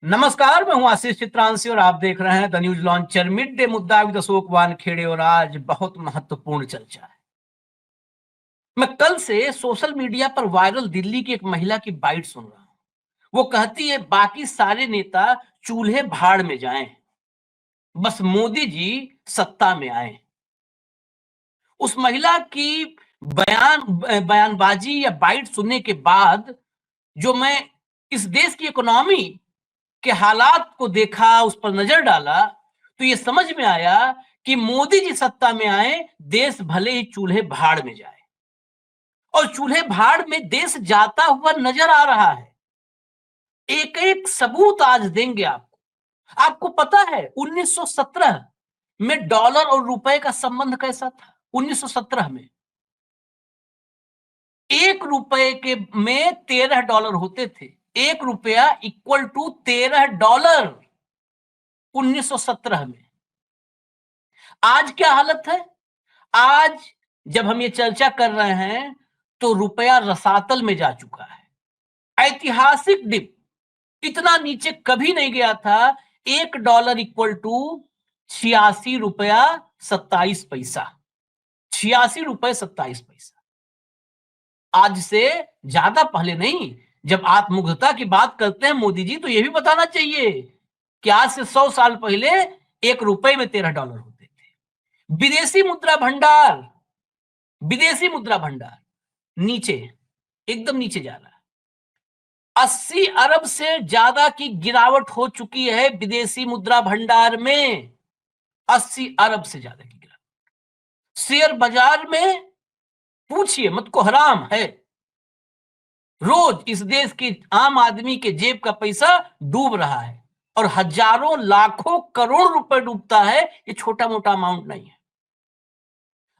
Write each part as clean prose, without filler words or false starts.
नमस्कार, मैं हूं आशीष चित्रांशी और आप देख रहे हैं the news launcher mid day मुद्दा विद अशोक वानखेड़े। और आज बहुत महत्वपूर्ण चर्चा है। मैं कल से सोशल मीडिया पर वायरल दिल्ली की एक महिला की बाइट सुन रहा हूं। वो कहती है बाकी सारे नेता चूल्हे भाड़ में जाएं, बस मोदी जी सत्ता में आए। उस महिला की बयानबाजी या बाइट सुनने के बाद जो मैं इस देश की इकोनॉमी के हालात को देखा, उस पर नजर डाला, तो ये समझ में आया कि मोदी जी सत्ता में आए, देश भले ही चूल्हे भाड़ में जाए। और चूल्हे भाड़ में देश जाता हुआ नजर आ रहा है। एक एक सबूत आज देंगे आपको। आपको पता है 1917 में डॉलर और रुपए का संबंध कैसा था? 1917 में 1 रुपए के में 13 डॉलर होते थे। 1 रुपया इक्वल टू 13 डॉलर 1917 में। आज क्या हालत है? आज जब हम ये चर्चा कर रहे हैं तो रुपया रसातल में जा चुका है। ऐतिहासिक डिप, इतना नीचे कभी नहीं गया था। 1 डॉलर इक्वल टू 86 रुपया 27 पैसा। 86 रुपये 27 पैसा। आज से ज्यादा पहले नहीं। जब आप मुग्धता की बात करते हैं मोदी जी, तो यह भी बताना चाहिए कि आज से 100 साल पहले 1 रुपए में 13 डॉलर होते थे। विदेशी मुद्रा भंडार नीचे, एकदम नीचे जा रहा है। 80 अरब से ज्यादा की गिरावट हो चुकी है विदेशी मुद्रा भंडार में। 80 अरब से ज्यादा की गिरावट। शेयर बाजार में पूछिए मत, को हराम है। रोज इस देश के आम आदमी के जेब का पैसा डूब रहा है और हजारों लाखों करोड़ रुपए डूबता है। ये छोटा मोटा अमाउंट नहीं है।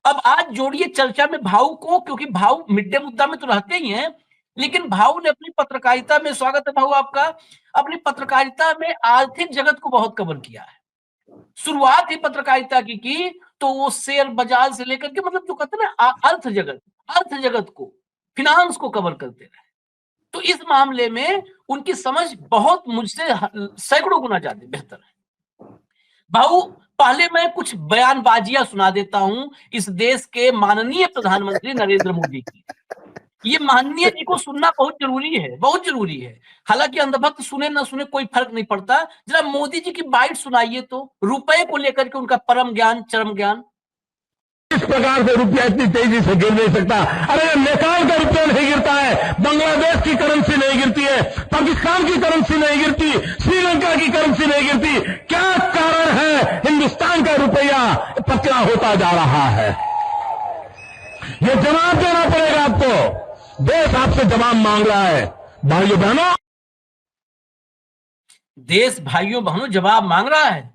अब आज जोड़िए चर्चा में भाऊ को, क्योंकि भाऊ मिड डे मुद्दा में तो रहते ही हैं, लेकिन भाऊ ने अपनी पत्रकारिता में, स्वागत है भाऊ आपका, अपनी पत्रकारिता में आर्थिक जगत को बहुत कवर किया है। शुरुआत ही पत्रकारिता की तो वो शेयर बाजार से लेकर के, मतलब जो कहते हैं ना, अर्थ जगत को, फिनांस को कवर करते रहे। तो इस मामले में उनकी समझ बहुत मुझसे सैकड़ों गुना ज्यादा बेहतर है। भाऊ, पहले मैं कुछ बयानबाजियां सुना देता हूं इस देश के माननीय प्रधानमंत्री नरेंद्र मोदी की। ये माननीय जी को सुनना बहुत जरूरी है, बहुत जरूरी है। हालांकि अंधभक्त सुने ना सुने कोई फर्क नहीं पड़ता। जरा मोदी जी की बाइट सुनाइए तो, रुपए को लेकर के उनका परम ज्ञान, चरम ज्ञान। इस प्रकार से रुपया इतनी तेजी से गिर नहीं सकता। अरे नेपाल का रुपया नहीं गिरता है, बांग्लादेश की करेंसी नहीं गिरती है, पाकिस्तान की करेंसी नहीं गिरती, श्रीलंका की करेंसी नहीं गिरती। क्या कारण है? हिंदुस्तान का रुपया पतला होता जा रहा है। ये जवाब देना पड़ेगा आपको। देश आपसे जवाब मांग रहा है। भाइयों बहनों, देश भाइयों बहनों जवाब मांग रहा है,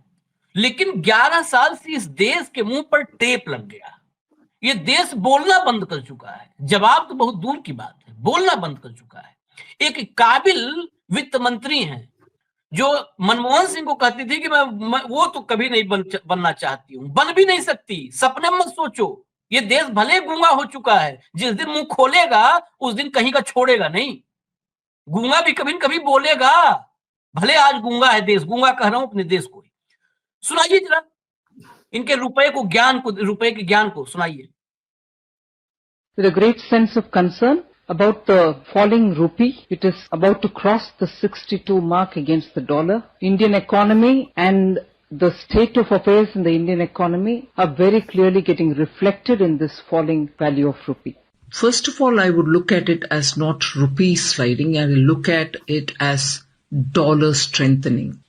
लेकिन 11 साल से इस देश के मुंह पर टेप लग गया। ये देश बोलना बंद कर चुका है। जवाब तो बहुत दूर की बात है, बोलना बंद कर चुका है। एक काबिल वित्त मंत्री हैं जो मनमोहन सिंह को कहती थी कि मैं वो तो कभी नहीं बनना चाहती हूं, बन भी नहीं सकती, सपने मत सोचो। ये देश भले गूंगा हो चुका है, जिस दिन मुंह खोलेगा उस दिन कहीं का छोड़ेगा नहीं। गूंगा भी कभी न कभी बोलेगा। भले आज गूंगा है देश, गूंगा कह रहा हूं अपने देश को। सुनाइए जरा इनके रुपए के ज्ञान को सुनाइए। With a great sense of concern about the falling rupee. It is about to cross the 62 mark against the dollar. Indian economy and the state of affairs in the Indian economy are very clearly getting reflected in this falling value of rupee. First of all, I would look at it as not rupee sliding. I will look at it as dollar strengthening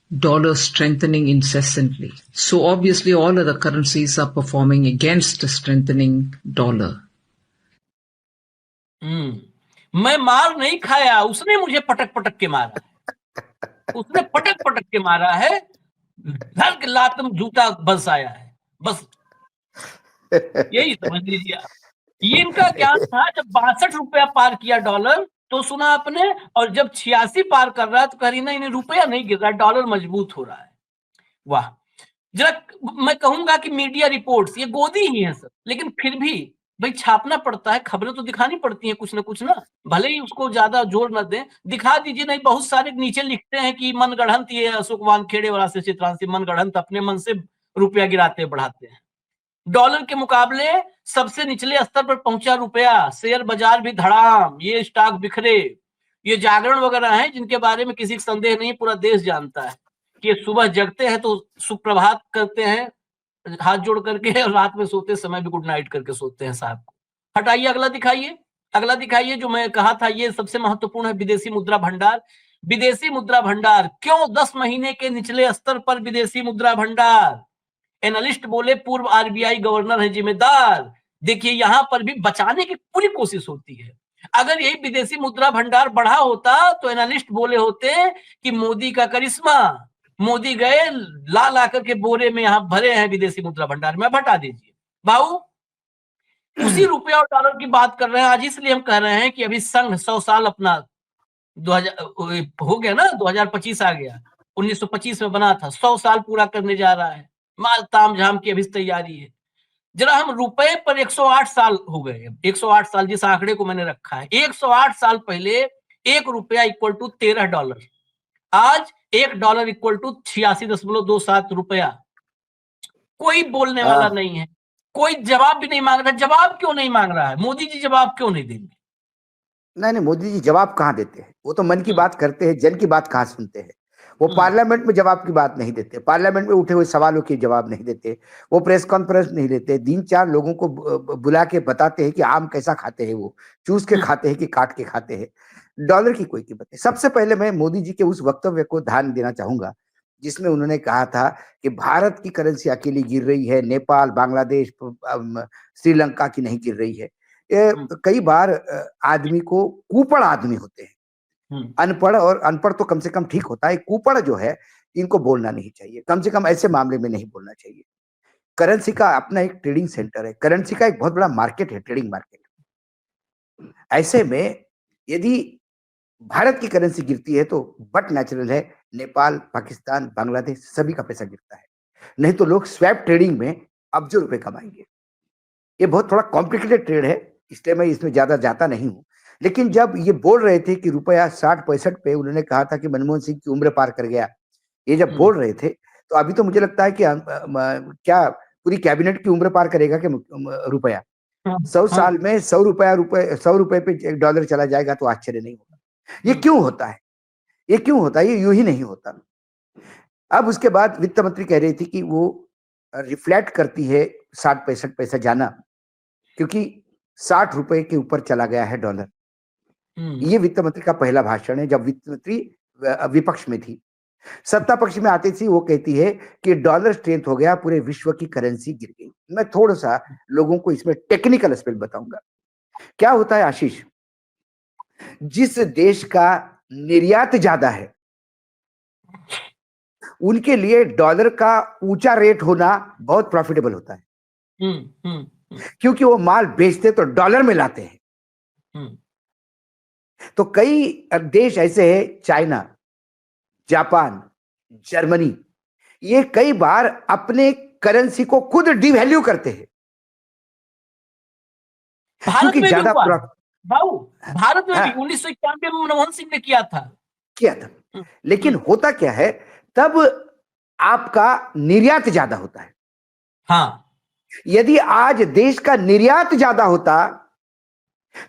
incessantly. So obviously all other currencies are performing against a strengthening dollar. मैं मार नहीं खाया, उसने मुझे पटक पटक के मारा है। उसने पटक पटक के मारा है। धड़ लातम जूता बरसाया है, बस यही समझ लीजिए आप। ये इनका ज्ञान था। जब 62 रुपया पार किया डॉलर तो सुना आपने, और जब 86 पार कर रहा है तो कह रही नहीं, रुपया नहीं गिर रहा, डॉलर मजबूत हो रहा है। वाह। जरा मैं कहूंगा कि मीडिया रिपोर्ट्स ये गोदी ही है सब, लेकिन फिर भी भाई छापना पड़ता है, खबरें तो दिखानी पड़ती हैं कुछ ना, भले ही उसको ज्यादा जोर न दें, दिखा दीजिए। नहीं, बहुत सारे नीचे लिखते हैं कि मनगढ़ंत, ये अशोक वानखेड़े वाला से चित्रांशी मनगढ़ंत अपने मन से रुपया गिराते बढ़ाते हैं। डॉलर के मुकाबले सबसे निचले स्तर पर पहुंचा रुपया, शेयर बाजार भी धड़ाम, ये स्टॉक बिखरे। ये जागरण वगैरह हैं जिनके बारे में किसी का संदेह नहीं, पूरा देश जानता है कि ये सुबह जगते हैं तो सुप्रभात करते हैं हाथ जोड़ करके, और रात में सोते समय भी गुड नाइट करके सोते हैं साहब को। हटाइए, अगला दिखाइए जो मैं कहा था, ये सबसे महत्वपूर्ण है, विदेशी मुद्रा भंडार। विदेशी मुद्रा भंडार क्यों 10 महीने के निचले स्तर पर विदेशी मुद्रा भंडार? एनालिस्ट बोले पूर्व आरबीआई गवर्नर है जिम्मेदार। देखिए, यहां पर भी बचाने की पूरी कोशिश होती है। अगर यही विदेशी मुद्रा भंडार बढ़ा होता तो एनालिस्ट बोले होते कि मोदी का करिश्मा, मोदी गए ला करके बोरे में यहां भरे हैं विदेशी मुद्रा भंडार में, हटा दीजिए। भाऊ, उसी रुपया और डॉलर की बात कर रहे हैं आज, इसलिए हम कह रहे हैं कि अभी संघ 100 साल अपना 2000 हो गया ना, 2025 आ गया, 1925 में बना था, 100 साल पूरा करने जा रहा है। माल ताम झाम की अभी तैयारी है। जरा हम रुपए पर 108 साल हो गए, 108 साल जिस आंकड़े को मैंने रखा है, 108 साल पहले 1 रुपया इक्वल टू $13। आज $1 इक्वल टू 86.27 रुपया। कोई बोलने वाला नहीं है, कोई जवाब भी नहीं मांग रहा। जवाब क्यों नहीं मांग रहा है मोदी जी? जवाब क्यों नहीं देंगे? नहीं, मोदी जी जवाब कहाँ देते हैं? वो तो मन की बात करते हैं, जन की बात कहाँ सुनते हैं। वो पार्लियामेंट में जवाब की बात नहीं देते, पार्लियामेंट में उठे हुए सवालों के जवाब नहीं देते, वो प्रेस कॉन्फ्रेंस नहीं लेते, 3-4 लोगों को बुला के बताते हैं कि आम कैसा खाते हैं, वो चूस के खाते हैं कि काट के खाते हैं। डॉलर की कोई कीमत नहीं। सबसे पहले मैं मोदी जी के उस वक्तव्य को ध्यान देना चाहूंगा जिसमें उन्होंने कहा था कि भारत की करेंसी अकेली गिर रही है, नेपाल, बांग्लादेश, श्रीलंका की नहीं गिर रही है। कई बार आदमी को, कुपड़ आदमी होते हैं, अनपढ़, और अनपढ़ तो कम से कम ठीक होता है, कुपड़ जो है इनको बोलना नहीं चाहिए, कम से कम ऐसे मामले में नहीं बोलना चाहिए। करेंसी का अपना एक ट्रेडिंग सेंटर है, करेंसी का एक बहुत बड़ा मार्केट है, ट्रेडिंग मार्केट। ऐसे में यदि भारत की करेंसी गिरती है तो बट नेचुरल है नेपाल, पाकिस्तान, बांग्लादेश सभी का पैसा गिरता है। नहीं तो लोग स्वैप ट्रेडिंग में अरबों रुपए कमाएंगे। ये बहुत थोड़ा कॉम्प्लिकेटेड ट्रेड है, इसलिए मैं इसमें ज्यादा जाता नहीं हूं। लेकिन जब ये बोल रहे थे कि रुपया 60-65 पे, उन्होंने कहा था कि मनमोहन सिंह की उम्र पार कर गया, ये जब बोल रहे थे तो अभी तो मुझे लगता है कि क्या पूरी कैबिनेट की उम्र पार करेगा कि रुपया? 100 साल में 100 रुपए पे डॉलर चला जाएगा तो आश्चर्य नहीं होगा। ये क्यों होता है? ये क्यों होता है? ये यूं ही नहीं होता। अब उसके बाद वित्त मंत्री कह रही थी कि वो रिफ्लेक्ट करती है 60-65 पैसा जाना, क्योंकि 60 रुपए के ऊपर चला गया है डॉलर। ये वित्त मंत्री का पहला भाषण है जब वित्त मंत्री विपक्ष में थी। सत्ता पक्ष में आती थी वो कहती है कि डॉलर स्ट्रेंथ हो गया, पूरे विश्व की करेंसी गिर गई। मैं थोड़ा सा लोगों को इसमें टेक्निकल एस्पेक्ट बताऊंगा। क्या होता है आशीष, जिस देश का निर्यात ज्यादा है उनके लिए डॉलर का ऊंचा रेट होना बहुत प्रॉफिटेबल होता है, क्योंकि वो माल बेचते तो डॉलर में लाते हैं। तो कई देश ऐसे हैं, चाइना, जापान, जर्मनी, ये कई बार अपने करेंसी को खुद डिवैल्यू करते हैं, भारत में ज्यादा बाबू, भारत में भी 1991 में मनमोहन सिंह ने किया था। लेकिन होता क्या है, तब आपका निर्यात ज्यादा होता है। हाँ, यदि आज देश का निर्यात ज्यादा होता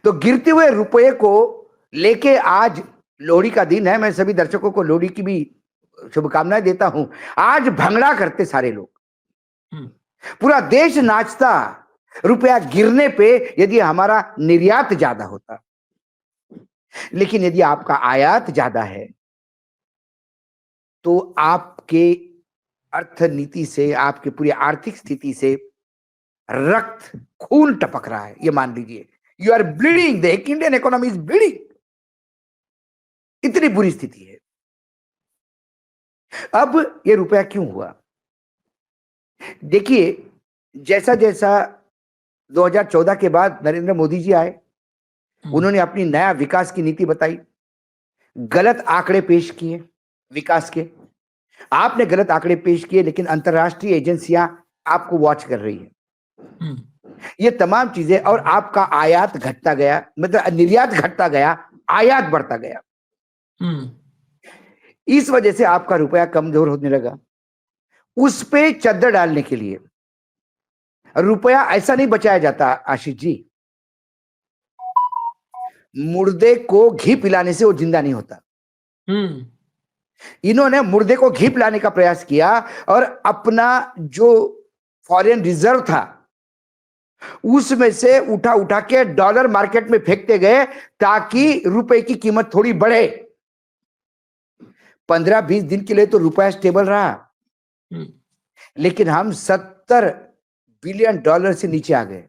तो गिरते हुए रुपये को लेके, आज लोहड़ी का दिन है, मैं सभी दर्शकों को लोहड़ी की भी शुभकामनाएं देता हूं। आज भंगड़ा करते सारे लोग, पूरा देश नाचता रुपया गिरने पे, यदि हमारा निर्यात ज्यादा होता। लेकिन यदि आपका आयात ज्यादा है तो आपके अर्थनीति से, आपकी पूरी आर्थिक स्थिति से रक्त, खून टपक रहा है। ये मान लीजिए, you are bleeding, the Indian economy is bleeding. इतनी बुरी स्थिति है। अब ये रुपया क्यों हुआ? देखिए, जैसा जैसा 2014 के बाद नरेंद्र मोदी जी आए, उन्होंने अपनी नया विकास की नीति बताई, गलत आंकड़े पेश किए विकास के। आपने गलत आंकड़े पेश किए, लेकिन अंतरराष्ट्रीय एजेंसियां आपको वॉच कर रही है। ये तमाम चीजें, और आपका आयात घटता गया, मतलब निर्यात घटता गया, आयात बढ़ता गया। इस वजह से आपका रुपया कमजोर होने लगा। उस पे चद्दर डालने के लिए रुपया ऐसा नहीं बचाया जाता आशीष जी। मुर्दे को घी पिलाने से वो जिंदा नहीं होता। इन्होंने मुर्दे को घी पिलाने का प्रयास किया और अपना जो फॉरेन रिजर्व था उसमें से उठा उठा के डॉलर मार्केट में फेंकते गए ताकि रुपए की कीमत थोड़ी बढ़े। 15-20 दिन के लिए तो रुपया स्टेबल रहा, लेकिन हम 70 बिलियन डॉलर से नीचे आ गए।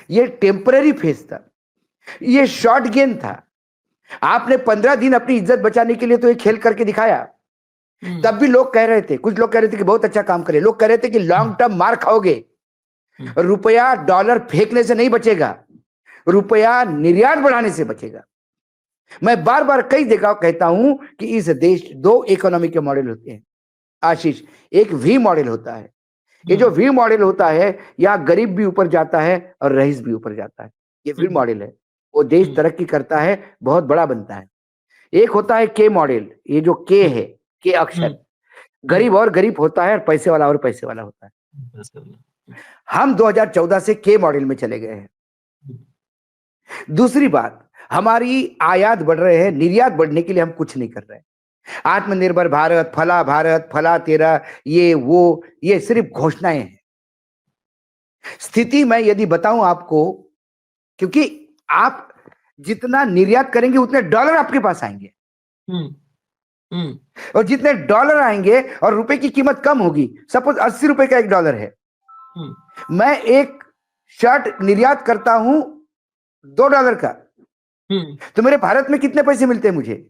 ये टेम्पररी फेज था, ये शॉर्ट गेम था। आपने 15 दिन अपनी इज्जत बचाने के लिए तो ये खेल करके दिखाया। तब भी लोग कह रहे थे, कुछ लोग कह रहे थे कि बहुत अच्छा काम करे, लोग कह रहे थे कि लॉन्ग टर्म मार खाओगे, रुपया डॉलर फेंकने से नहीं बचेगा, रुपया निर्यात बढ़ाने से बचेगा। मैं बार बार कई जगह कहता हूं कि इस देश 2 इकोनॉमी के मॉडल होते हैं आशीष। एक वी मॉडल होता है, ये जो वी मॉडल होता है यहाँ गरीब भी ऊपर जाता है और रईस भी ऊपर जाता है। ये वी मॉडल है, वो देश तरक्की करता है, बहुत बड़ा बनता है। एक होता है के मॉडल, ये जो के है, के अक्षर, गरीब और गरीब होता है और पैसे वाला और पैसे वाला होता है। हम 2014 से के मॉडल में चले गए हैं। दूसरी बात, हमारी आयात बढ़ रहे हैं, निर्यात बढ़ने के लिए हम कुछ नहीं कर रहे हैं। आत्मनिर्भर भारत, फला तेरा, ये वो, ये सिर्फ घोषणाएं हैं। स्थिति मैं यदि बताऊं आपको, क्योंकि आप जितना निर्यात करेंगे उतने डॉलर आपके पास आएंगे, और जितने डॉलर आएंगे और रुपए की कीमत कम होगी, सपोज 80 रुपए का $1 है, मैं एक शर्ट निर्यात करता हूं $2 का, तो मेरे भारत में कितने पैसे मिलते हैं मुझे?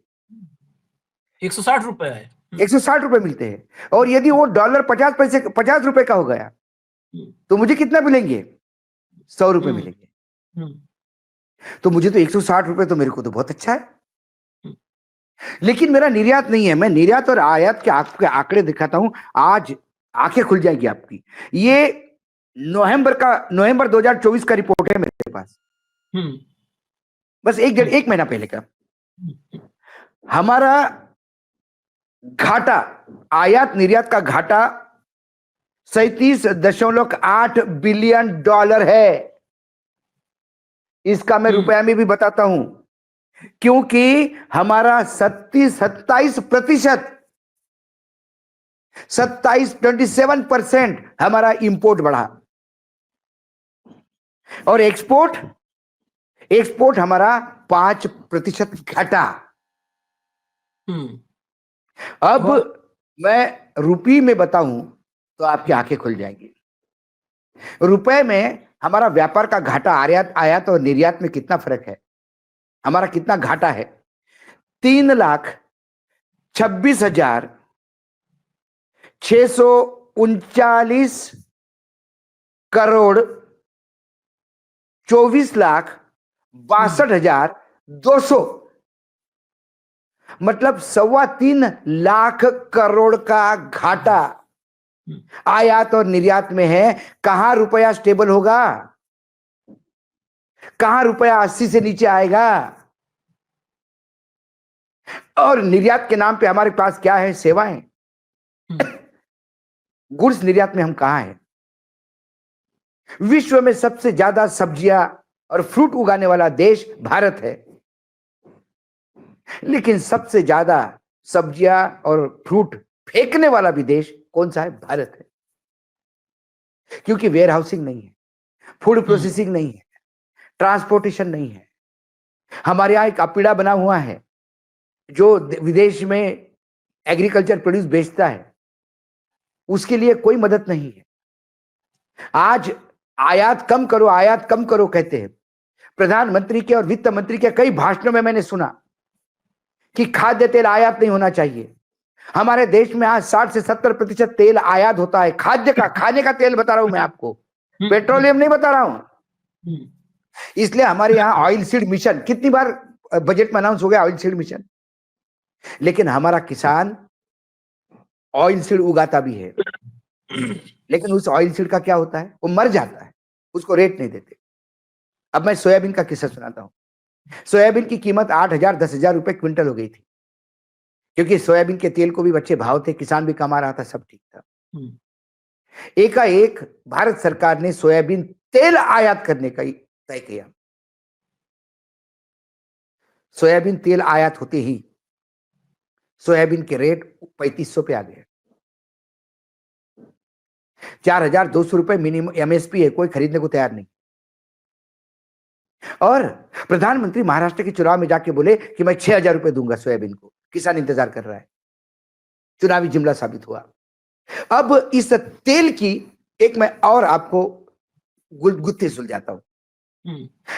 160 रुपए है। 160 रुपए मिलते हैं। और यदि वो डॉलर 50 रुपए का हो गया तो मुझे कितना मिलेंगे? 100 रुपए मिलेंगे। तो मुझे तो 160 रुपए, तो मेरे को तो बहुत अच्छा है। लेकिन मेरा निर्यात नहीं है। मैं निर्यात और आयात के आपके आंकड़े दिखाता हूं, आज आंखें खुल जाएगी आपकी। ये नवंबर 2024 का रिपोर्ट है मेरे पास, बस एक महीना पहले का। हमारा घाटा, आयात निर्यात का घाटा 37.8 बिलियन डॉलर है। इसका मैं रुपया में भी बताता हूं, क्योंकि हमारा 27% हमारा इंपोर्ट बढ़ा, और एक्सपोर्ट हमारा 5% घटा। अब मैं रुपये में बताऊं तो आपकी आंखें खुल जाएंगी। रुपए में हमारा व्यापार का घाटा, आयात और निर्यात में कितना फर्क है, हमारा कितना घाटा है? 3,26,639 करोड़ 24,62,200, मतलब 3.25 लाख करोड़ का घाटा आयात और निर्यात में है। कहां रुपया स्टेबल होगा? कहां रुपया 80 से नीचे आएगा? और निर्यात के नाम पे हमारे पास क्या है? सेवाएं। गुड्स निर्यात में हम कहां हैं? विश्व में सबसे ज्यादा सब्जियां और फ्रूट उगाने वाला देश भारत है, लेकिन सबसे ज्यादा सब्जियां और फ्रूट फेंकने वाला भी देश कौन सा है? भारत है। क्योंकि वेयर हाउसिंग नहीं है, फूड प्रोसेसिंग नहीं है, ट्रांसपोर्टेशन नहीं है। हमारे यहां एक अपिड़ा बना हुआ है जो विदेश में एग्रीकल्चर प्रोड्यूस बेचता है, उसके लिए कोई मदद नहीं है। आज आयात कम करो, आयात कम करो कहते हैं। प्रधानमंत्री के और वित्त मंत्री के कई भाषणों में मैंने सुना कि खाद्य तेल आयात नहीं होना चाहिए। हमारे देश में आज 60 से 70% तेल आयात होता है, खाद्य का, खाने का तेल बता रहा हूं मैं आपको, पेट्रोलियम नहीं बता रहा हूं। इसलिए हमारे यहाँ ऑयल सीड मिशन, कितनी बार बजट में अनाउंस हो गया ऑयल सीड मिशन, लेकिन हमारा किसान ऑयल सीड उगाता भी है, लेकिन उस ऑयल सीड का क्या होता है, वो मर जाता है, उसको रेट नहीं देते। अब मैं सोयाबीन का किस्सा सुनाता हूं। सोयाबीन की कीमत 8,000 10,000 रुपए क्विंटल हो गई थी, क्योंकि सोयाबीन के तेल को भी अच्छे भाव थे, किसान भी कमा रहा था, सब ठीक था। एकाएक भारत सरकार ने सोयाबीन तेल आयात करने का तय किया। सोयाबीन तेल आयात होते ही सोयाबीन के रेट 3500 पे आ गए। 4,200 रुपए मिनिमम एमएसपी है, कोई खरीदने को तैयार नहीं। और प्रधानमंत्री महाराष्ट्र के चुनाव में जाके बोले कि मैं 6,000 रुपए दूंगा सोयाबीन को, किसान इंतजार कर रहा है। चुनावी जुमला साबित हुआ। अब इस तेल की एक मैं और आपको गुत्थी सुलझाता हूं।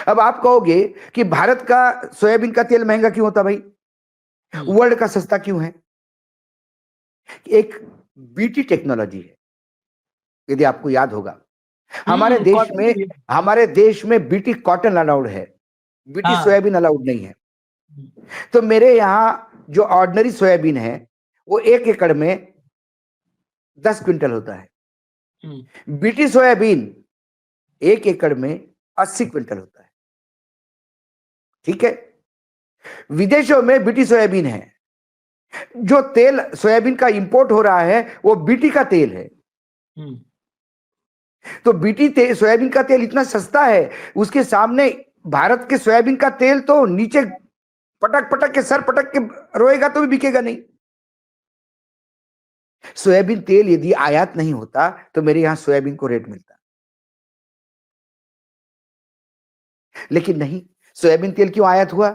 अब आप कहोगे कि भारत का सोयाबीन का तेल महंगा क्यों होता भाई, वर्ल्ड का सस्ता क्यों है? एक बीटी टेक्नोलॉजी है, यदि आपको याद होगा। हमारे देश में बीटी कॉटन अलाउड है, बीटी सोयाबीन अलाउड नहीं है। तो मेरे यहां जो ऑर्डिनरी सोयाबीन है वो 1 एकड़ में 10 क्विंटल होता है। बीटी सोयाबीन 1 एकड़ में 80 क्विंटल होता है। ठीक है, विदेशों में बीटी सोयाबीन है। जो तेल सोयाबीन का इंपोर्ट हो रहा है वो बीटी का तेल है। तो बीटी सोयाबीन का तेल इतना सस्ता है, उसके सामने भारत के सोयाबीन का तेल तो नीचे पटक पटक के सर पटक के रोएगा तो भी बिकेगा नहीं। सोयाबीन तेल यदि आयात नहीं होता तो मेरे यहां सोयाबीन को रेट मिलता, लेकिन नहीं। सोयाबीन तेल क्यों आयात हुआ?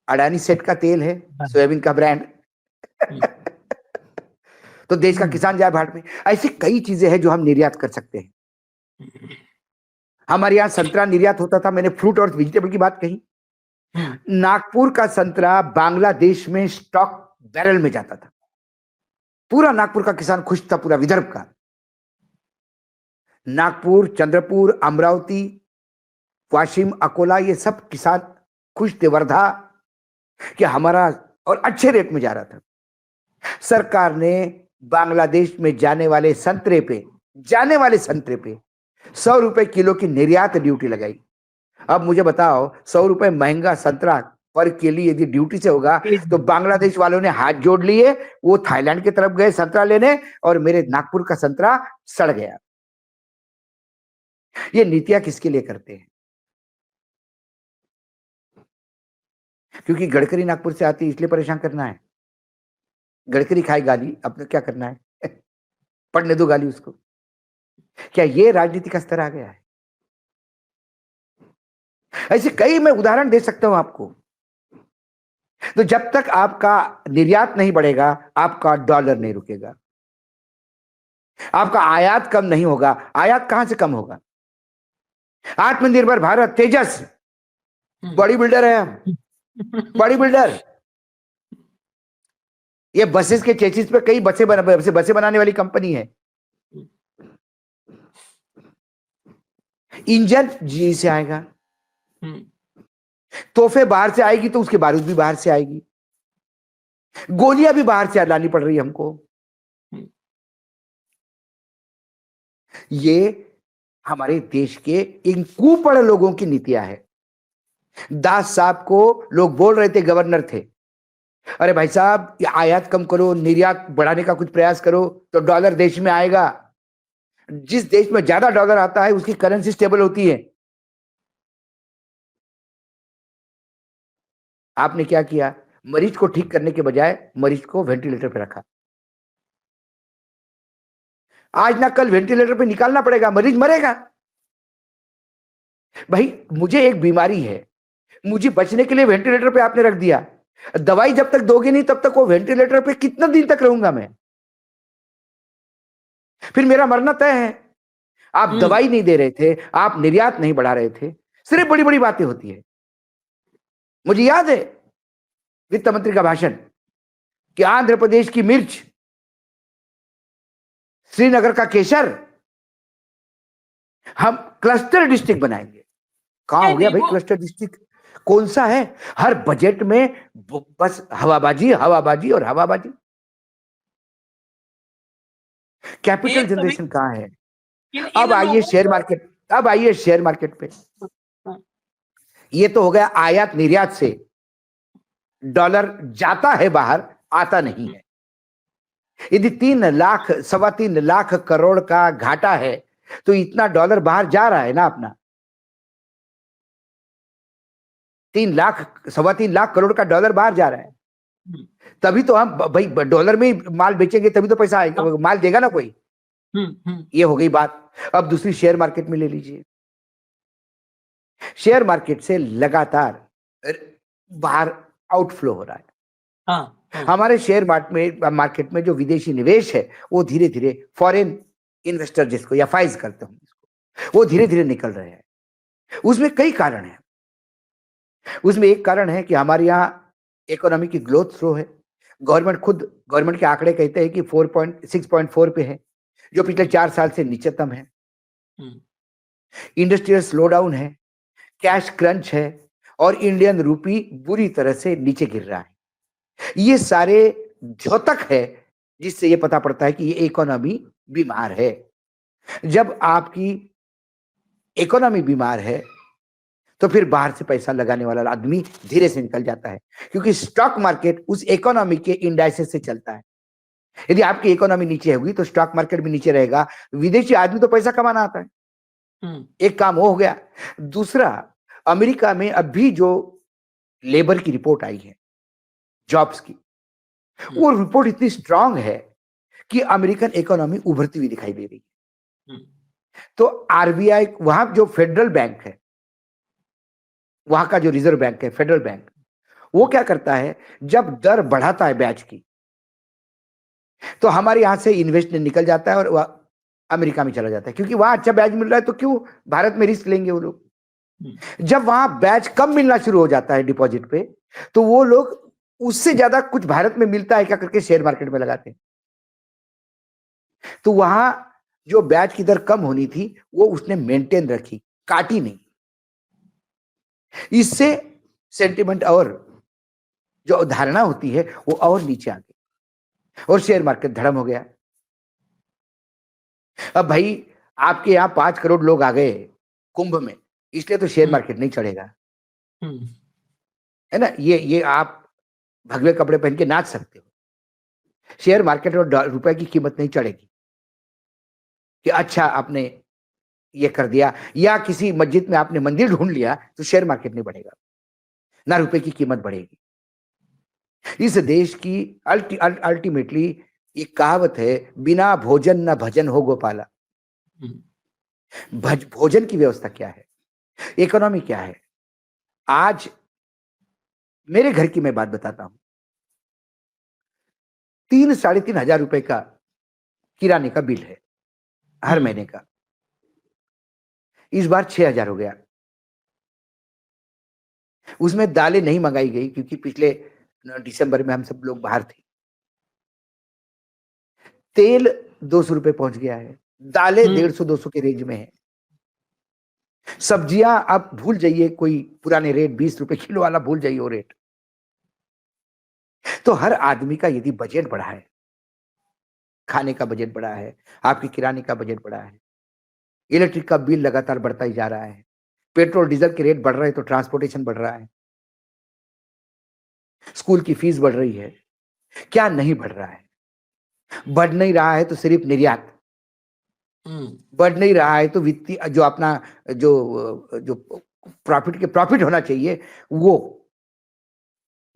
अडानी सेट का तेल है, सोयाबीन का ब्रांड। तो देश का किसान जाए भाड़ में। ऐसी कई चीजें हैं जो हम निर्यात कर सकते हैं। हमारे यहां संतरा निर्यात होता था, मैंने फ्रूट और वेजिटेबल की बात कही। नागपुर का संतरा बांग्लादेश में स्टॉक बैरल में जाता था। पूरा नागपुर का किसान खुश था, पूरा विदर्भ का। नागपुर, चंद्रपुर, अमरावती, वाशिम, अकोला, ये सब किसान खुश थे। वर्धा कि हमारा और अच्छे रेट में जा रहा था। सरकार ने बांग्लादेश में जाने वाले संतरे पे 100 रुपए किलो की निर्यात ड्यूटी लगाई। अब मुझे बताओ, 100 रुपए महंगा संतरा पर केली यदि ड्यूटी से होगा तो बांग्लादेश वालों ने हाथ जोड़ लिए, वो थाईलैंड की तरफ गए संतरा लेने, और मेरे नागपुर का संतरा सड़ गया। ये नीतियां किसके लिए करते हैं? क्योंकि गडकरी नागपुर से आती, इसलिए परेशान करना है। गडकरी खाए गाली, अपने क्या करना है? पढ़ने दो गाली उसको। क्या ये राजनीति का स्तर आ गया है? ऐसे कई मैं उदाहरण दे सकता हूं आपको। तो जब तक आपका निर्यात नहीं बढ़ेगा, आपका डॉलर नहीं रुकेगा, आपका आयात कम नहीं होगा। आयात कहां से कम होगा? आत्मनिर्भर भारत, तेजस, बड़ी बिल्डर है हम, बड़ी बिल्डर। ये बसेस के चेसिस पे कई बसें बनाने वाली कंपनी है। इंजन जी से आएगा, तोहफे बाहर से आएगी तो उसके बारूद भी बाहर से आएगी, गोलियां भी बाहर से लानी पड़ रही है हमको। ये हमारे देश के इन कुपड़ लोगों की नीतियां है। दास साहब को लोग बोल रहे थे, गवर्नर थे, अरे भाई साहब ये आयात कम करो, निर्यात बढ़ाने का कुछ प्रयास करो तो डॉलर देश में आएगा। जिस देश में ज्यादा डॉलर आता है उसकी करेंसी स्टेबल होती है। आपने क्या किया? मरीज को ठीक करने के बजाय मरीज को वेंटिलेटर पे रखा। आज ना कल वेंटिलेटर पे निकालना पड़ेगा, मरीज मरेगा। भाई मुझे एक बीमारी है, मुझे बचने के लिए वेंटिलेटर पे आपने रख दिया। दवाई जब तक दोगे नहीं तब तक वो वेंटिलेटर पे कितना दिन तक रहूंगा मैं? फिर मेरा मरना तय है। आप दवाई नहीं दे रहे थे, आप निर्यात नहीं बढ़ा रहे थे, सिर्फ बड़ी बड़ी बातें होती है। मुझे याद है वित्त मंत्री का भाषण कि आंध्र प्रदेश की मिर्च, श्रीनगर का केसर हम क्लस्टर डिस्ट्रिक्ट बनाएंगे। कहां हो गया भाई क्लस्टर डिस्ट्रिक्ट? कौन सा है? हर बजट में बस हवाबाजी, हवाबाजी और हवाबाजी। कैपिटल एक कभी जनरेशन कहाँ है? इन अब इन आइए लोगों शेयर मार्केट, अब आइए शेयर मार्केट पे। ये तो हो गया आयात निर्यात से, डॉलर जाता है बाहर, आता नहीं है। यदि 3 लाख 3.25 लाख करोड़ का घाटा है तो इतना डॉलर बाहर जा रहा है ना अपना। 3 लाख 3.25 लाख करोड़ का डॉलर बाहर जा रहा है, तभी तो हम भाई डॉलर में ही माल बेचेंगे, तभी तो पैसा आएगा, माल देगा ना कोई। ये हो गई बात। अब दूसरी शेयर मार्केट में ले लीजिए। शेयर मार्केट से लगातार बाहर आउटफ्लो हो रहा है। हमारे शेयर मार्केट में जो विदेशी निवेश है वो धीरे धीरे फॉरेन इन्वेस्टर जिसको या फाइज करते हैं वो धीरे धीरे निकल रहे हैं। उसमें कई कारण हैं। उसमें एक कारण है कि हमारे यहाँ इकोनॉमी की ग्रोथ स्लो है। गवर्नमेंट के आंकड़े कहते हैं कि 6.4 पे है, जो पिछले 4 साल से नीचतम है। इंडस्ट्रियल स्लो डाउन है, कैश क्रंच है और इंडियन रूपी बुरी तरह से नीचे गिर रहा है। ये सारे द्योतक है जिससे ये पता पड़ता है कि ये इकोनॉमी बीमार है। जब आपकी इकोनॉमी बीमार है तो फिर बाहर से पैसा लगाने वाला आदमी धीरे से निकल जाता है, क्योंकि स्टॉक मार्केट उस इकोनॉमी के इंडाइसेस से चलता है। यदि आपकी इकोनॉमी नीचे होगी तो स्टॉक मार्केट भी नीचे रहेगा। विदेशी आदमी तो पैसा कमाना आता है, एक काम वो हो गया। दूसरा, अमेरिका में अभी जो लेबर की रिपोर्ट आई है जॉब्स की, वो रिपोर्ट इतनी स्ट्रांग है कि अमेरिकन इकोनॉमी उभरती हुई दिखाई दे रही है। तो आरबीआई, वहां जो फेडरल बैंक है, वहां का जो रिजर्व बैंक है फेडरल बैंक, वो क्या करता है, जब दर बढ़ाता है ब्याज की तो हमारे यहां से इन्वेस्ट निकल जाता है और वह अमेरिका में चला जाता है, क्योंकि वहां अच्छा ब्याज मिल रहा है तो क्यों भारत में रिस्क लेंगे वो लोग। जब वहां ब्याज कम मिलना शुरू हो जाता है डिपॉजिट पे, तो वो लोग उससे ज्यादा कुछ भारत में मिलता है क्या करके शेयर मार्केट में लगाते हैं। तो वहां जो ब्याज की दर कम होनी थी वो उसने मेंटेन रखी, काटी नहीं। इससे सेंटिमेंट और जो धारणा होती है वो और नीचे आ गई और शेयर मार्केट धड़म हो गया। अब भाई आपके यहाँ 5 करोड़ लोग आ गए कुंभ में, इसलिए तो शेयर मार्केट नहीं चढ़ेगा, है ना। ये आप भगवे कपड़े पहन के नाच सकते हो, शेयर मार्केट और रुपए की कीमत नहीं चढ़ेगी कि अच्छा आपने ये कर दिया, या किसी मस्जिद में आपने मंदिर ढूंढ लिया तो शेयर मार्केट नहीं बढ़ेगा, ना रुपए की कीमत बढ़ेगी। इस देश की अल्टीमेटली एक कहावत है, बिना भोजन न भजन हो गोपाला। भोजन की व्यवस्था क्या है, इकोनॉमी क्या है। आज मेरे घर की मैं बात बताता हूं, 3-3.5 हजार रुपए का किराने का बिल है हर महीने का। इस बार 6,000 हो गया। उसमें दालें नहीं मंगाई गई क्योंकि पिछले दिसंबर में हम सब लोग बाहर थे। तेल 200 रुपए पहुंच गया है, दालें 150-200 के रेंज में है। सब्जियां आप भूल जाइए, कोई पुराने रेट 20 रुपए किलो वाला भूल जाइए वो रेट। तो हर आदमी का यदि बजट बढ़ा है, खाने का बजट बढ़ा है, आपके किराने का बजट बढ़ा है, इलेक्ट्रिक का बिल लगातार बढ़ता ही जा रहा है, पेट्रोल डीजल के रेट बढ़ रहे हैं तो ट्रांसपोर्टेशन बढ़ रहा है, स्कूल की फीस बढ़ रही है, क्या नहीं बढ़ रहा है। बढ़ नहीं रहा है तो सिर्फ निर्यात, बढ़ नहीं रहा है तो वित्तीय जो अपना जो प्रॉफिट होना चाहिए वो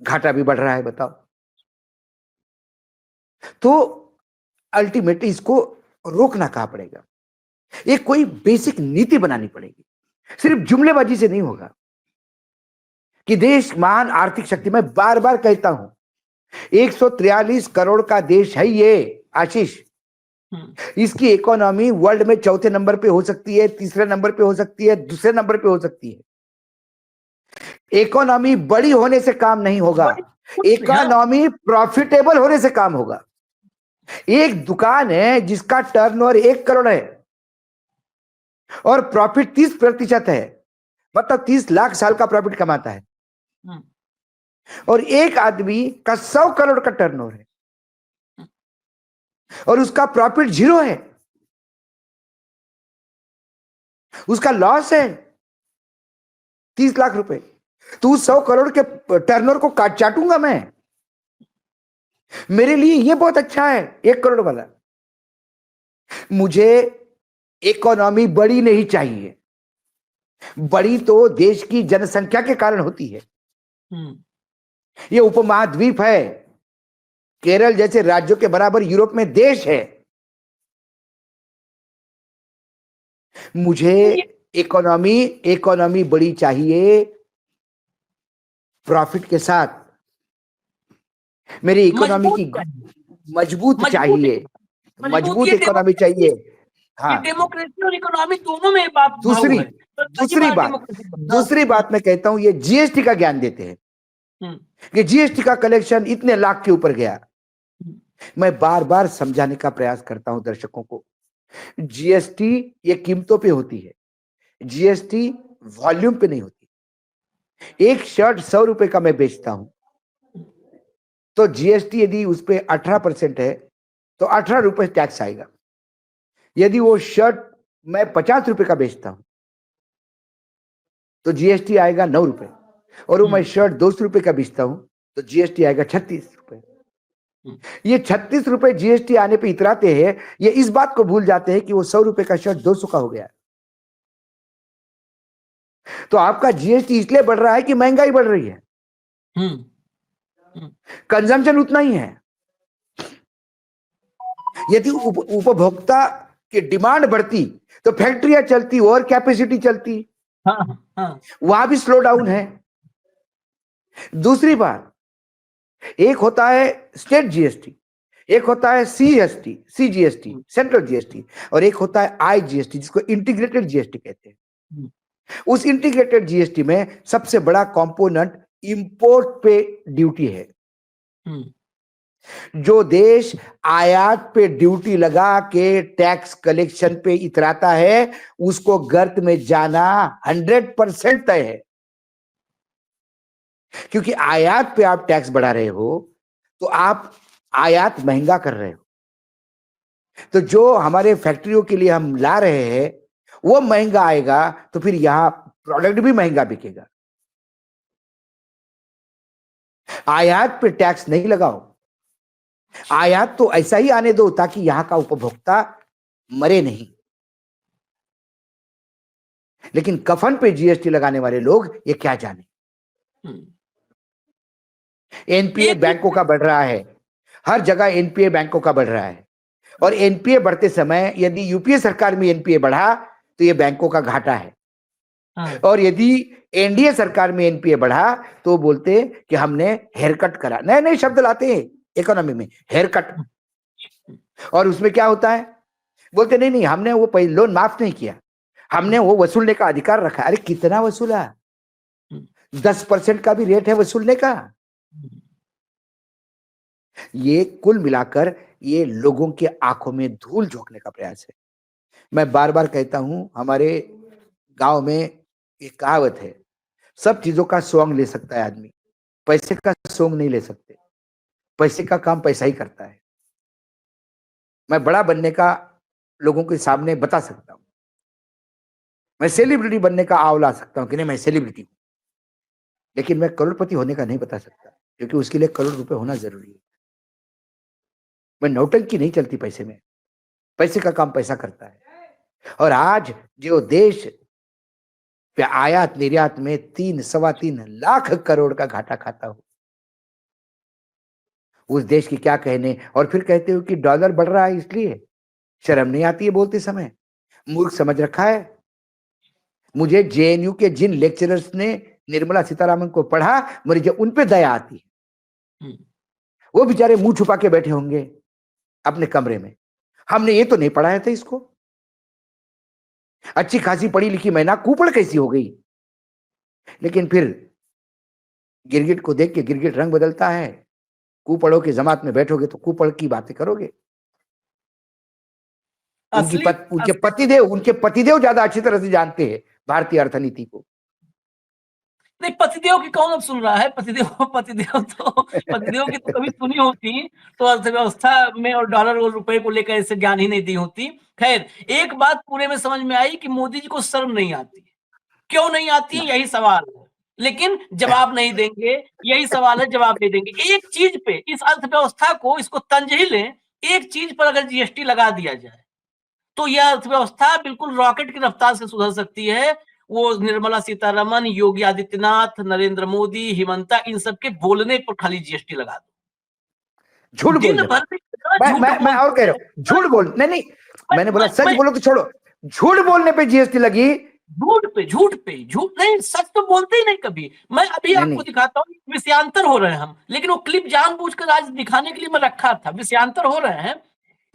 घाटा भी बढ़ रहा है। बताओ, तो अल्टीमेटली इसको रोकना कहां पड़ेगा, एक कोई बेसिक नीति बनानी पड़ेगी। सिर्फ जुमलेबाजी से नहीं होगा कि देश महान आर्थिक शक्ति, मैं बार बार कहता हूं 143 करोड़ का देश है ये आशीष। इसकी इकोनॉमी वर्ल्ड में 4थे नंबर पे हो सकती है, 3रे नंबर पे हो सकती है, 2रे नंबर पे हो सकती है। इकोनॉमी बड़ी होने से काम नहीं होगा, इकोनॉमी प्रॉफिटेबल होने से काम होगा। एक दुकान है जिसका टर्नओवर 1 करोड़ है और प्रॉफिट 30% है, मतलब 30 लाख साल का प्रॉफिट कमाता है, और एक आदमी का 100 करोड़ का टर्नओवर है, और उसका प्रॉफिट 0 है, उसका लॉस है 30 लाख रुपए। तो उस 100 करोड़ के टर्नओवर को काट चाटूंगा मैं। मेरे लिए ये बहुत अच्छा है 1 करोड़ वाला। मुझे इकोनॉमी बड़ी नहीं चाहिए, बड़ी तो देश की जनसंख्या के कारण होती है। ये उपमहाद्वीप है, केरल जैसे राज्यों के बराबर यूरोप में देश है। मुझे इकोनॉमी बड़ी चाहिए प्रॉफिट के साथ। मेरी इकोनॉमी की मजबूत चाहिए, मजबूत ये इकोनॉमी चाहिए। हाँ, डेमोक्रेसी और इकोनॉमी दोनों में बात दूसरी भाव है। दूसरी बात मैं कहता हूं, ये जीएसटी का ज्ञान देते हैं कि जीएसटी का कलेक्शन इतने लाख के ऊपर गया। मैं बार बार समझाने का प्रयास करता हूं दर्शकों को, जीएसटी ये कीमतों पे होती है, जीएसटी वॉल्यूम पे नहीं होती। एक शर्ट 100 रुपए का मैं बेचता हूं तो जीएसटी यदि उस पर 18% है तो 18 रुपए टैक्स आएगा। यदि वो शर्ट मैं 50 रुपए का बेचता हूं तो जीएसटी आएगा 9 रुपए, और वो मैं शर्ट 200 रुपए का बेचता हूं तो जीएसटी आएगा 36 रुपए। ये 36 रुपए जीएसटी आने पे इतराते हैं, ये इस बात को भूल जाते हैं कि वो 100 रुपए का शर्ट 200 का हो गया। तो आपका जीएसटी इसलिए बढ़ रहा है कि महंगाई बढ़ रही है, कंजम्पशन उतना ही है। यदि उपभोक्ता की डिमांड बढ़ती तो फैक्ट्रियां चलती और कैपेसिटी चलती, वहां भी स्लो डाउन है। दूसरी बात, एक होता है स्टेट जीएसटी, एक होता है सीजीएसटी सेंट्रल जीएसटी, और एक होता है आईजीएसटी जिसको इंटीग्रेटेड जीएसटी कहते हैं। उस इंटीग्रेटेड जीएसटी में सबसे बड़ा कंपोनेंट इंपोर्ट पे ड्यूटी है। जो देश आयात पे ड्यूटी लगा के टैक्स कलेक्शन पे इतराता है उसको गर्त में जाना 100% तय है, क्योंकि आयात पे आप टैक्स बढ़ा रहे हो तो आप आयात महंगा कर रहे हो। तो जो हमारे फैक्ट्रियों के लिए हम ला रहे हैं वो महंगा आएगा तो फिर यहां प्रोडक्ट भी महंगा बिकेगा। आयात पे टैक्स नहीं लगाओ, आयात तो ऐसा ही आने दो ताकि यहां का उपभोक्ता मरे नहीं। लेकिन कफन पे जीएसटी लगाने वाले लोग ये क्या जाने। एनपीए बैंकों का बढ़ रहा है, हर जगह एनपीए बैंकों का बढ़ रहा है, और एनपीए बढ़ते समय यदि यूपीए सरकार में एनपीए बढ़ा तो ये बैंकों का घाटा है। और यदि एनडीए सरकार में एनपीए बढ़ा तो बोलते कि हमने हेयर कट करा। नए नए शब्द लाते हैं इकोनॉमी में, हेयर कट। और उसमें क्या होता है, बोलते नहीं नहीं हमने वो लोन माफ नहीं किया, हमने वो वसूलने का अधिकार रखा। अरे कितना वसूला, 10% का भी रेट है वसूलने का। ये कुल मिलाकर ये लोगों के आंखों में धूल झोंकने का प्रयास है। मैं बार बार कहता हूं, हमारे गांव में एक कहावत है, सब चीजों का सोंग ले सकता है आदमी, पैसे का सोंग नहीं ले सकते। पैसे का काम पैसा ही करता है। मैं बड़ा बनने का लोगों के सामने बता सकता हूं, मैं सेलिब्रिटी बनने का आव ला सकता हूं कि नहीं मैं सेलिब्रिटी हूं, लेकिन मैं करोड़पति होने का नहीं बता सकता, क्योंकि उसके लिए करोड़ रुपए होना जरूरी है। मैं नौटंकी नहीं चलती पैसे में, पैसे का काम पैसा करता है। और आज जो देश पे आयात निर्यात में 3-3.25 लाख करोड़ का घाटा खाता हो, उस देश की क्या कहने। और फिर कहते हो कि डॉलर बढ़ रहा है इसलिए, शर्म नहीं आती है बोलते समय? मूर्ख समझ रखा है। मुझे जेएनयू के जिन लेक्चरर्स ने निर्मला सीतारामन को पढ़ा, मुझे उन पे दया आती है। वो बेचारे मुंह छुपा के बैठे होंगे अपने कमरे में, हमने ये तो नहीं पढ़ाया था इसको। अच्छी खासी पढ़ी लिखी मैना कुपड़ कैसी हो गई। लेकिन फिर गिरगिट को देख के गिरगिट रंग बदलता है। कुपड़ों की जमात में बैठोगे तो कुपड़ की बातें करोगे। उनके पतिदेव ज्यादा अच्छी तरह से जानते हैं भारतीय अर्थनीति को। नहीं, पतिदेव की कौन अब सुन रहा है? पतिदेव की तो कभी सुनी होती तो अर्थव्यवस्था में और डॉलर और रुपए को लेकर ऐसे ज्ञान ही नहीं दी होती। खैर, एक बात पूरे में समझ में आई कि मोदी जी को शर्म नहीं आती। क्यों नहीं आती है, यही सवाल है। लेकिन जवाब नहीं देंगे, यही सवाल है, जवाब नहीं देंगे। एक चीज पे, इस अर्थव्यवस्था को, इसको तंज ही लें, एक चीज पर अगर जीएसटी लगा दिया जाए तो यह अर्थव्यवस्था बिल्कुल रॉकेट की रफ्तार से सुधर सकती है। वो निर्मला सीतारमन, योगी आदित्यनाथ, नरेंद्र मोदी, हिमंता, इन सबके बोलने पर खाली जीएसटी लगा दो। झूठ दिन बोलने भर पर। में इतना झूठ मैं और कह रहा हूं, झूठ बोल, नहीं नहीं, मैंने बोला सच मैं- बोलो तो छोड़ो, झूठ बोलने पे जीएसटी लगी। झूठ नहीं, सच तो बोलते ही नहीं कभी। मैं अभी नहीं आपको नहीं, दिखाता हूँ, विषयांतर हो रहे हैं हम, लेकिन वो क्लिप जानबूझकर आज दिखाने के लिए मैं रखा था। विषयांतर हो रहे हैं।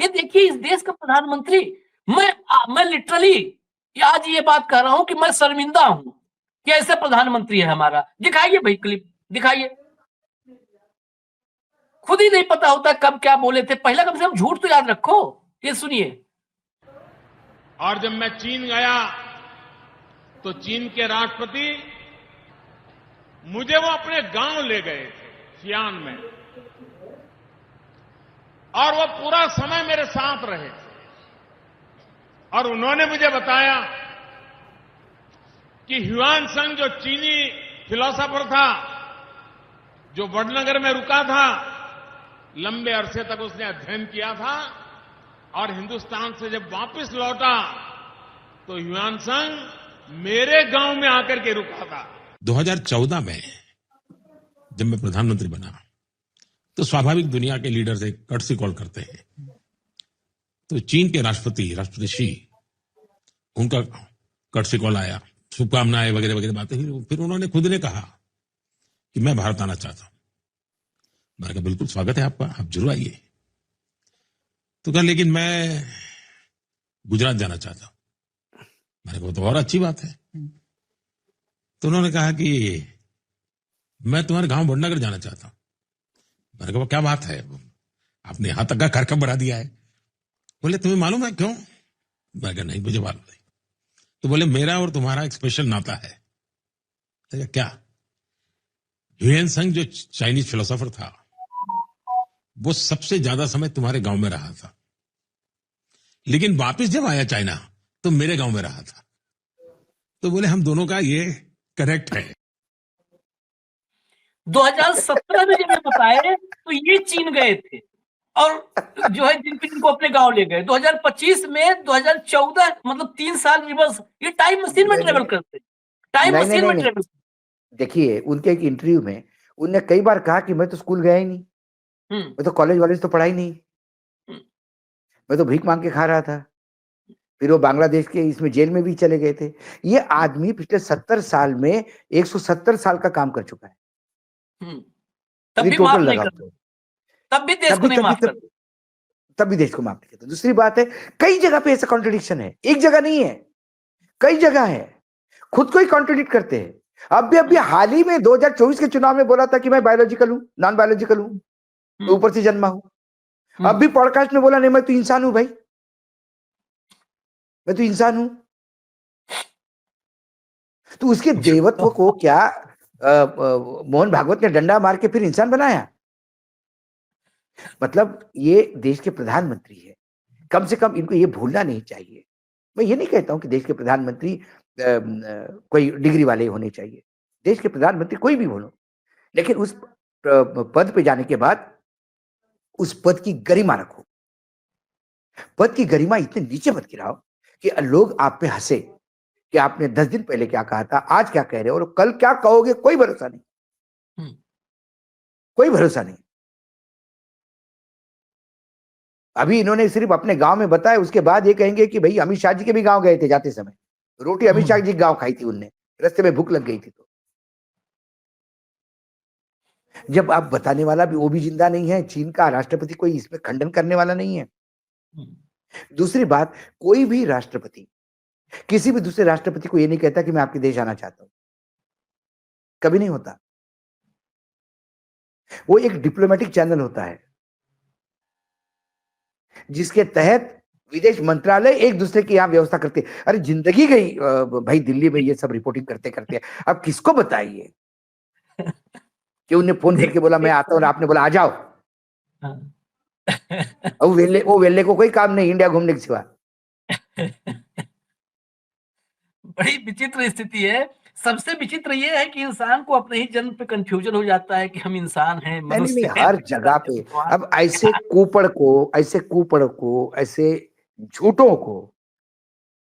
ये देखिए, इस देश का प्रधानमंत्री, मैं लिटरली आज ये बात कह रहा हूं कि मैं शर्मिंदा हूं कि ऐसा प्रधानमंत्री है हमारा। दिखाइए भाई क्लिप, दिखाइए। खुद ही नहीं पता होता कब क्या बोले थे। पहला कम से कम झूठ तो याद रखो। ये सुनिए। और जब मैं चीन गया तो चीन के राष्ट्रपति मुझे वो अपने गांव ले गए थे, सियान में, और वो पूरा समय मेरे साथ रहे थे। और उन्होंने मुझे बताया कि ह्यूआनसांग जो चीनी फिलोसोफर था, जो वडनगर में रुका था, लंबे अरसे तक उसने अध्ययन किया था, और हिंदुस्तान से जब वापस लौटा तो ह्यूआनसांग मेरे गांव में आकर के रुका था। 2014 में जब मैं प्रधानमंत्री बना तो स्वाभाविक दुनिया के लीडर से कर्टसी कॉल करते हैं। तो चीन के राष्ट्रपति शी, उनका कर्टसी कॉल आया, शुभकामनाएं वगैरह वगैरह बातें हुई। फिर उन्होंने खुद ने कहा कि मैं भारत आना चाहता हूं। मैंने कहा बिल्कुल स्वागत है आपका, आप जरूर आइए। तो कहा लेकिन मैं गुजरात जाना चाहता हूं। मैंने कहा तो और अच्छी बात है। तो उन्होंने कहा कि मैं तुम्हारे गांव वडनगर जाना चाहता हूं। मैंने कहा क्या बात है, आपने यहां तक का कार्यक्रम बढ़ा दिया है। बोले तुम्हें मालूम है क्यों? मैंने कहा नहीं, मुझे मालूम नहीं। तो बोले मेरा और तुम्हारा एक स्पेशल नाता है। मैंने कहा क्या? ह्यूएनसांग जो चाइनीज फिलोसोफर था, वो सबसे ज्यादा समय तुम्हारे गांव में रहा था, लेकिन वापस जब आया चाइना तो मेरे गांव में रहा था। तो बोले हम दोनों का ये करेक्ट है। 2017 में जब ये बताए तो ये चीन गए थे और जो है जिनपिंग को अपने गांव ले गए। 2025 में 2014, मतलब 3 साल रिवर्स। ये टाइम मशीन में ट्रेवल करते, टाइम नहीं मशीन में नहीं, ट्रेवल। देखिए उनके एक इंटरव्यू में उन्होंने कई बार कहा कि मैं तो स्कूल गया ही नहीं, मैं तो कॉलेज वाले से तो पढ़ाई नहीं, मैं तो भीख मांग के खा रहा था। फिर वो बांग्लादेश के इसमें जेल में भी चले गए थे। ये आदमी पिछले 70 साल में 170 साल का काम कर चुका है। तब भी माफ नहीं करते, तब भी देश को नहीं माफ करते, तब भी देश को माफ नहीं करते। दूसरी बात है, कई जगह पे ऐसा कॉन्ट्रडिक्शन है, एक जगह नहीं है, कई जगह है, खुद को ही कॉन्ट्रडिक्ट करते हैं। अभी हाल ही में 2024 के चुनाव में बोला था कि मैं बायोलॉजिकल हूं, नॉन बायोलॉजिकल हूं, तो ऊपर से जन्मा हूं। अब भी पॉडकास्ट में बोला नहीं, मैं तो इंसान हूं भाई, मैं तो इंसान हूं। तो उसके देवत्व को क्या मोहन भागवत ने डंडा मार के फिर इंसान बनाया? मतलब ये देश के प्रधानमंत्री है, कम से कम इनको ये भूलना नहीं चाहिए। मैं ये नहीं कहता हूं कि देश के प्रधानमंत्री कोई डिग्री वाले होने चाहिए, देश के प्रधानमंत्री कोई भी बोलो, लेकिन उस पद पे जाने के बाद उस पद की गरिमा रखो। पद की गरिमा इतने नीचे मत गिराओ कि लोग आप पे हंसे कि आपने 10 दिन पहले क्या कहा था, आज क्या कह रहे हो और कल क्या कहोगे, कोई भरोसा नहीं, कोई भरोसा नहीं। अभी इन्होंने सिर्फ अपने गांव में बताया, उसके बाद ये कहेंगे कि भाई अमित शाह जी के भी गांव गए थे, जाते समय रोटी अमित शाह जी गांव खाई थी उनने, रास्ते में भूख लग गई थी। तो जब आप बताने वाला भी वो भी जिंदा नहीं है, चीन का राष्ट्रपति कोई इसमें खंडन करने वाला नहीं है। दूसरी बात, कोई भी राष्ट्रपति किसी भी दूसरे राष्ट्रपति को ये नहीं कहता कि मैं आपके देश आना चाहता हूं, कभी नहीं होता। वो एक डिप्लोमेटिक चैनल होता है जिसके तहत विदेश मंत्रालय एक दूसरे की यहाँ व्यवस्था करते हैं। अरे जिंदगी गई भाई दिल्ली में ये सब रिपोर्टिंग करते करते। अब किसको बताइए कि उन्हें फोन करके बोला मैं आता हूँ और आपने बोला आ जाओ। हाँ। और वो वेल्ले को कोई काम नहीं इंडिया घूमने के सिवा। बड़ी विचित्र स्थिति है। सबसे विचित्र ये है कि इंसान को अपने ही जन्म पे कंफ्यूजन हो जाता है कि हम इंसान हैं, नहीं नहीं मनुष्य नहीं, हैं। हर जगह पे अब ऐसे कुपड़ को ऐसे झूठों को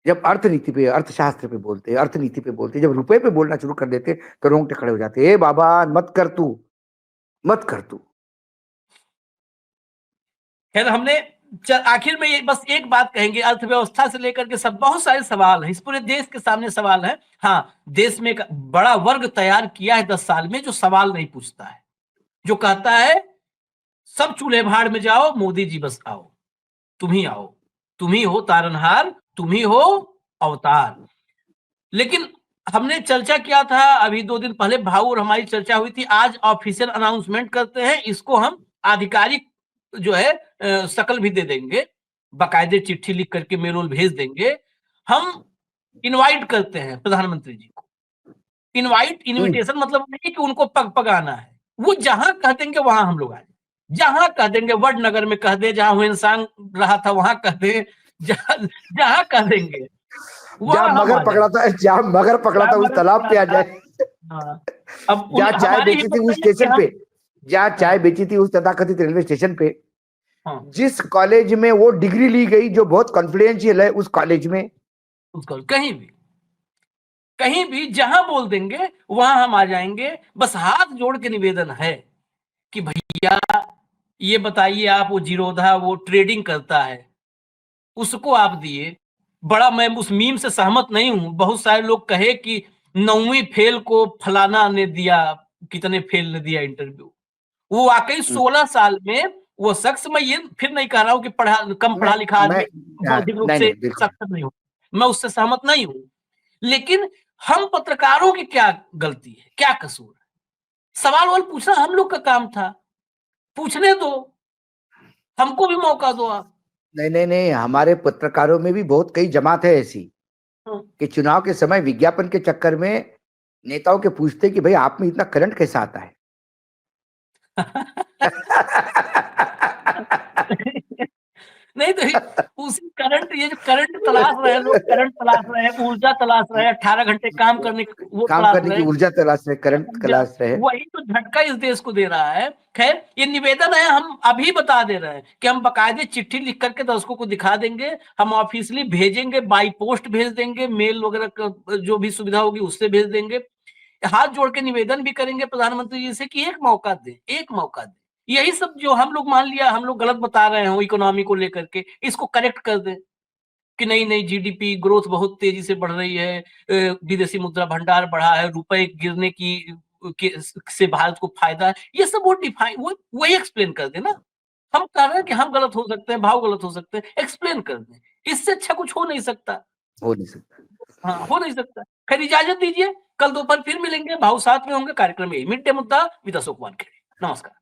जब अर्थनीति पे अर्थशास्त्र पे बोलते, अर्थनीति पे बोलते, जब रुपए पे बोलना शुरू कर देते तो रोंगटे खड़े हो जाते। ए बाबा मत कर तू, मत कर तू। खैर हमने आखिर में ये बस एक बात कहेंगे, अर्थव्यवस्था से लेकर के सब बहुत सारे सवाल हैं, इस पूरे देश के सामने सवाल है। हाँ, देश में एक बड़ा वर्ग तैयार किया है 10 साल में जो सवाल नहीं पूछता है, जो कहता है सब चूल्हे भाड़ में जाओ, मोदी जी बस आओ, तुम ही आओ, तुम ही हो तारनहार, तुम ही हो अवतार। लेकिन हमने चर्चा किया था अभी 2 दिन पहले, भाऊ और हमारी चर्चा हुई थी। आज ऑफिशियल अनाउंसमेंट करते हैं, इसको हम आधिकारिक जो है शकल भी दे देंगे, बाकायदे चिट्ठी लिख करके मेल भेज देंगे। हम इनवाइट करते हैं प्रधानमंत्री जी को। इनविटेशन मतलब नहीं कि उनको पग पगाना है, वो जहां कह देंगे वहां हम लोग आए, जहां कह देंगे, वडनगर में कह दे, जहां हुएनसांग रहा था वहां कह दे, जहां कह देंगे जहाँ मगर पकड़ा था उस तालाब पे आ जाए। अब जहाँ चाय बेची थी उस स्टेशन पे, जहाँ चाय बेची थी उस तथाकथित रेलवे स्टेशन पे, जिस कॉलेज में वो डिग्री ली गई जो बहुत कॉन्फिडेंशियल है, उस कॉलेज में, कहीं भी जहां बोल देंगे वहां हम आ जाएंगे। बस हाथ जोड़ के निवेदन है कि भैया ये बताइए, आप वो जीरोधा वो ट्रेडिंग करता है उसको आप दिए। बड़ा मैं उस मीम से सहमत नहीं हूं, बहुत सारे लोग कहे कि 9वीं फेल को फलाना ने दिया, कितने फेल ने दिया इंटरव्यू। वो वाकई 16 साल में वो शख्स, मैं ये फिर नहीं कह रहा हूं कि कम पढ़ा लिखा आदमी बौद्धिक रूप से सक्षम नहीं हो, मैं उससे सहमत नहीं हूं। लेकिन हम पत्रकारों की क्या गलती है, क्या कसूर है? सवाल वाल पूछना हम लोग का काम था, पूछने दो, हमको भी मौका दो आप। नहीं, हमारे पत्रकारों में भी बहुत कई जमात है ऐसी कि चुनाव के समय विज्ञापन के चक्कर में नेताओं के पूछते कि भाई आप में इतना करंट कैसे आता है। नहीं तो उसी करंट, ये जो करंट तलाश रहे हैं लोग, करंट तलाश रहे हैं, ऊर्जा तलाश रहे हैं, 18 घंटे काम करने की ऊर्जा तलाश रहे, करंट तलाश रहे, वही तो झटका इस देश को दे रहा है। खैर ये निवेदन है, हम अभी बता दे रहे हैं कि हम बाकायदे चिट्ठी लिख करके दर्शकों को दिखा देंगे, हम ऑफिशियली भेजेंगे, बाई पोस्ट भेज देंगे, मेल वगैरह जो भी सुविधा होगी उससे भेज देंगे। हाथ जोड़ के निवेदन भी करेंगे प्रधानमंत्री जी से कि एक मौका दे, एक मौका दे। यही सब जो हम लोग, मान लिया हम लोग गलत बता रहे हो इकोनॉमी को लेकर के, इसको करेक्ट कर दे कि नहीं जीडीपी ग्रोथ बहुत तेजी से बढ़ रही है, विदेशी मुद्रा भंडार बढ़ा है, रुपए गिरने से भारत को फायदा है, ये सब वो डिफाइन, वही एक्सप्लेन कर दे ना। हम कह रहे हैं कि हम गलत हो सकते हैं, भाव गलत हो सकते हैं, एक्सप्लेन कर दे, इससे अच्छा कुछ हो नहीं सकता। हाँ, हो नहीं सकता। खैर इजाजत दीजिए, कल दोपहर फिर मिलेंगे, भाव साथ में होंगे। कार्यक्रम यही मिड डे मुद्दा विद अशोक वानखेड़े। नमस्कार।